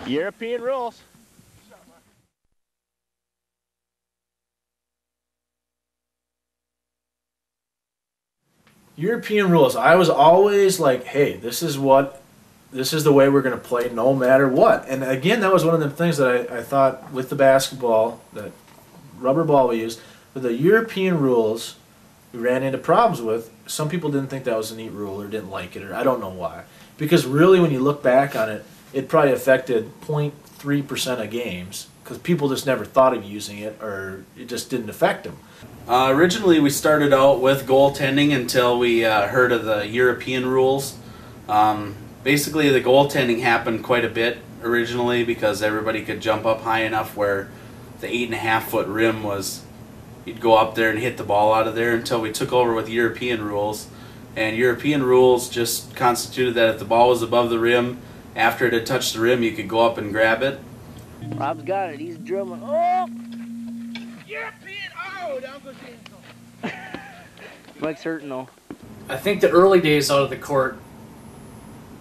European rules. European rules. I was always like, hey, this is the way we're going to play no matter what. And again, that was one of the things that I thought with the basketball, that rubber ball we used, with the European rules, we ran into problems with. Some people didn't think that was a neat rule or didn't like it, or I don't know why. Because really, when you look back on it, it probably affected 0.3% of games because people just never thought of using it, or it just didn't affect them. Originally, we started out with goaltending until we heard of the European rules. Basically, the goaltending happened quite a bit originally because everybody could jump up high enough where the 8.5-foot rim was, you'd go up there and hit the ball out of there, until we took over with European rules. And European rules just constituted that if the ball was above the rim, after it had touched the rim, you could go up and grab it. Rob's got it. He's drumming. Oh! European! Oh, down goes the ankle. Mike's hurting though. I think the early days out of the court,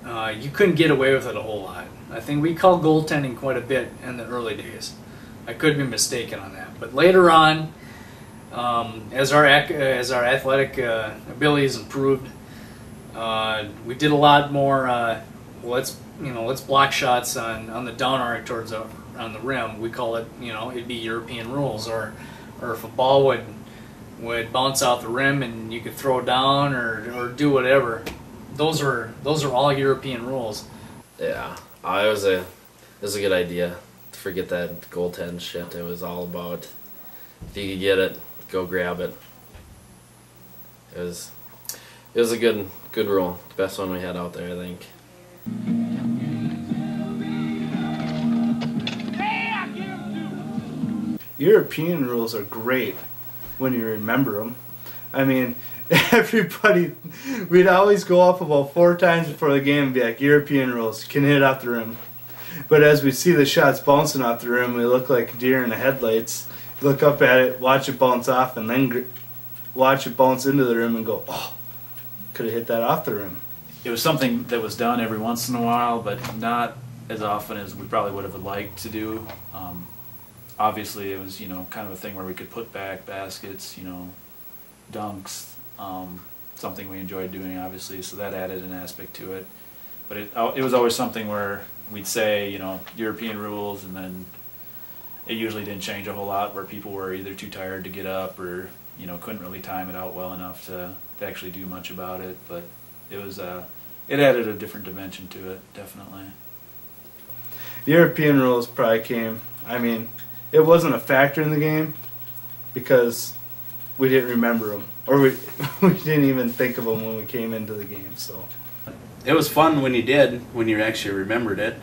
you couldn't get away with it a whole lot. I think we called goaltending quite a bit in the early days. I could be mistaken on that. But later on, as our athletic abilities improved, we did a lot more. Let's block shots on the down arc towards on the rim. We call it, it'd be European rules, or if a ball would bounce out the rim and you could throw it down or do whatever. Those are all European rules. Yeah, it was a good idea. Forget that goaltend shit. It was all about, if you could get it, go grab it. It was a good rule. The best one we had out there, I think. European rules are great when you remember them. I mean, everybody, we'd always go up about 4 times before the game and be like, European rules, can hit off the rim. But as we see the shots bouncing off the rim, we look like deer in the headlights. Look up at it, watch it bounce off, and then watch it bounce into the rim and go, oh, could have hit that off the rim. It was something that was done every once in a while, but not as often as we probably would have liked to do. Obviously, it was kind of a thing where we could put back baskets, dunks, something we enjoyed doing, obviously, so that added an aspect to it. But it was always something where we'd say, European rules, and then it usually didn't change a whole lot, where people were either too tired to get up or couldn't really time it out well enough to actually do much about it. But it was it added a different dimension to it, definitely. European rules probably came, it wasn't a factor in the game because we didn't remember them, or we didn't even think of them when we came into the game. So it was fun when you actually remembered it.